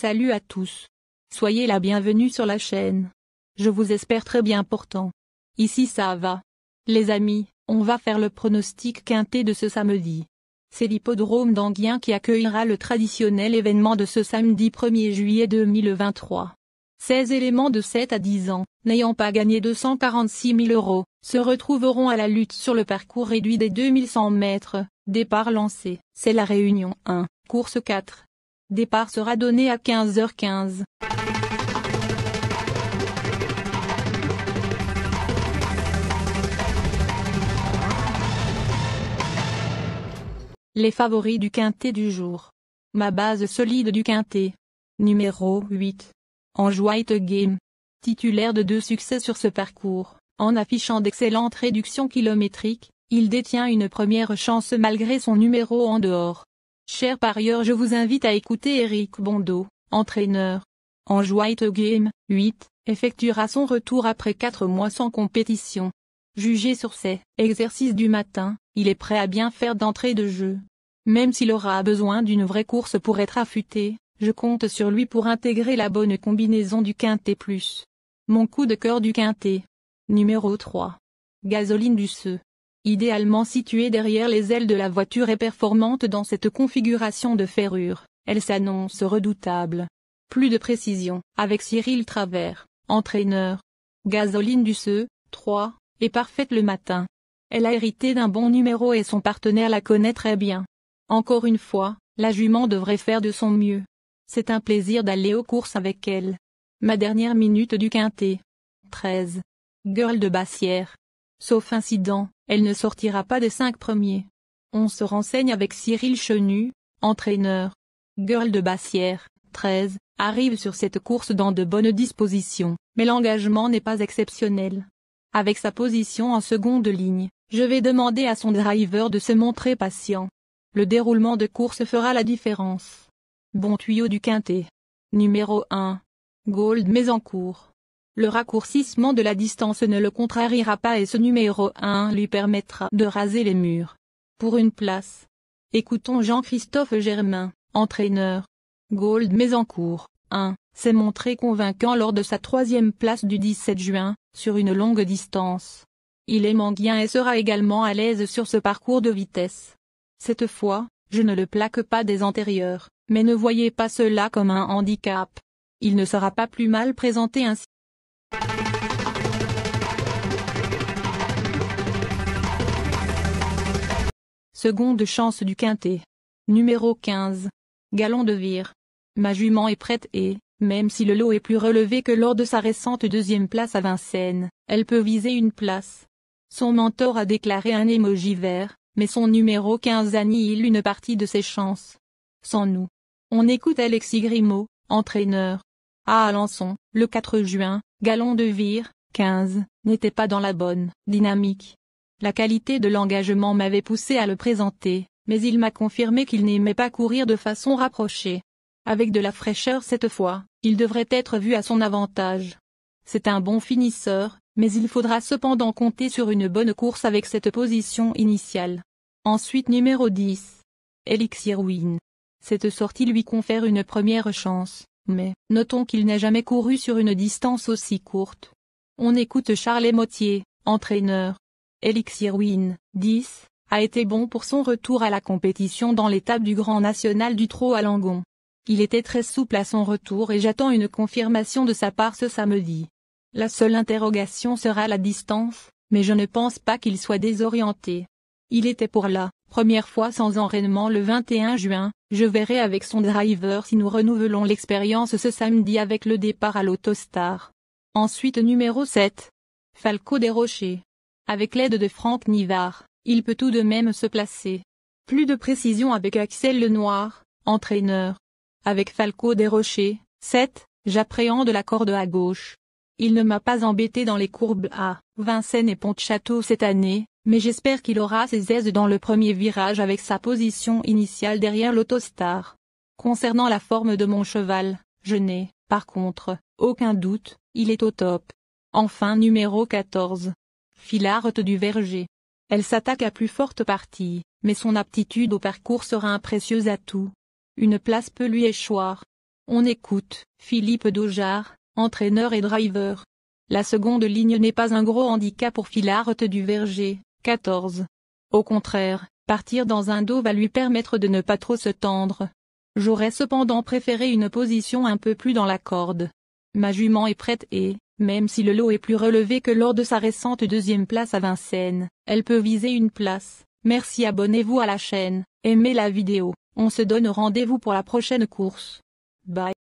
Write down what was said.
Salut à tous. Soyez la bienvenue sur la chaîne. Je vous espère très bien portant. Ici ça va. Les amis, on va faire le pronostic quintet de ce samedi. C'est l'hippodrome d'Enghien qui accueillera le traditionnel événement de ce samedi 1er juillet 2023. 16 éléments de 7 à 10 ans, n'ayant pas gagné 246 000 €, se retrouveront à la lutte sur le parcours réduit des 2100 mètres. Départ lancé, c'est la Réunion 1, course 4. Départ sera donné à 15h15. Les favoris du quintet du jour. Ma base solide du quintet. Numéro 8. Ange White Game. Titulaire de 2 succès sur ce parcours, en affichant d'excellentes réductions kilométriques, il détient une première chance malgré son numéro en dehors. Chers parieurs, je vous invite à écouter Éric Bondeau, entraîneur. Ange White Game, 8, effectuera son retour après 4 mois sans compétition. Jugé sur ses exercices du matin, il est prêt à bien faire d'entrée de jeu. Même s'il aura besoin d'une vraie course pour être affûté, je compte sur lui pour intégrer la bonne combinaison du quintet plus. Mon coup de cœur du quintet. Numéro 3. Gasoline du Seu. Idéalement située derrière les ailes de la voiture et performante dans cette configuration de ferrure, elle s'annonce redoutable. Plus de précision, avec Cyril Travers, entraîneur. Gasoline du Seu, 3, est parfaite le matin. Elle a hérité d'un bon numéro et son partenaire la connaît très bien. Encore une fois, la jument devrait faire de son mieux. C'est un plaisir d'aller aux courses avec elle. Ma dernière minute du quintet. 13. Girl de Bassière. Sauf incident, elle ne sortira pas des 5 premiers. On se renseigne avec Cyril Chenu, entraîneur. Girl de Bassière, 13, arrive sur cette course dans de bonnes dispositions, mais l'engagement n'est pas exceptionnel. Avec sa position en seconde ligne, je vais demander à son driver de se montrer patient. Le déroulement de course fera la différence. Bon tuyau du quintet. Numéro 1. Gold Mésancourt. Le raccourcissement de la distance ne le contrariera pas et ce numéro 1 lui permettra de raser les murs. Pour une place. Écoutons Jean-Christophe Germain, entraîneur. Gold Mésancourt, 1, s'est montré convaincant lors de sa 3e place du 17 juin, sur une longue distance. Il aime Enghien et sera également à l'aise sur ce parcours de vitesse. Cette fois, je ne le plaque pas des antérieurs, mais ne voyez pas cela comme un handicap. Il ne sera pas plus mal présenté ainsi. Seconde chance du quintet. Numéro 15. Galon de Vire. Ma jument est prête et, même si le lot est plus relevé que lors de sa récente 2e place à Vincennes, elle peut viser une place. Son mentor a déclaré un émoji vert, mais son numéro 15 annihile une partie de ses chances. Sans nous. On écoute Alexis Grimaud, entraîneur. À Alençon, le 4 juin, Galon de Vire, 15, n'était pas dans la bonne dynamique. La qualité de l'engagement m'avait poussé à le présenter, mais il m'a confirmé qu'il n'aimait pas courir de façon rapprochée. Avec de la fraîcheur cette fois, il devrait être vu à son avantage. C'est un bon finisseur, mais il faudra cependant compter sur une bonne course avec cette position initiale. Ensuite numéro 10. Elixir Win. Cette sortie lui confère une première chance, mais notons qu'il n'a jamais couru sur une distance aussi courte. On écoute Charles Motier, entraîneur. Elixir Win, 10, a été bon pour son retour à la compétition dans l'étape du Grand National du Trot à Langon. Il était très souple à son retour et j'attends une confirmation de sa part ce samedi. La seule interrogation sera la distance, mais je ne pense pas qu'il soit désorienté. Il était pour la première fois sans entraînement le 21 juin, je verrai avec son driver si nous renouvelons l'expérience ce samedi avec le départ à l'Autostar. Ensuite numéro 7. Falco des Rochers. Avec l'aide de Franck Nivard, il peut tout de même se placer. Plus de précision avec Axel Lenoir, entraîneur. Avec Falco des Rochers, 7, j'appréhende la corde à gauche. Il ne m'a pas embêté dans les courbes à Vincennes et Pont-de-Château cette année, mais j'espère qu'il aura ses aises dans le premier virage avec sa position initiale derrière l'Autostar. Concernant la forme de mon cheval, je n'ai, par contre, aucun doute, il est au top. Enfin numéro 14. Filarte du Verger. Elle s'attaque à plus forte partie, mais son aptitude au parcours sera un précieux atout. Une place peut lui échoir. On écoute Philippe Daujar, entraîneur et driver. La seconde ligne n'est pas un gros handicap pour Philart du Verger, 14. Au contraire, partir dans un dos va lui permettre de ne pas trop se tendre. J'aurais cependant préféré une position un peu plus dans la corde. Ma jument est prête et, même si le lot est plus relevé que lors de sa récente deuxième place à Vincennes, elle peut viser une place. Merci, abonnez-vous à la chaîne, aimez la vidéo, on se donne rendez-vous pour la prochaine course. Bye.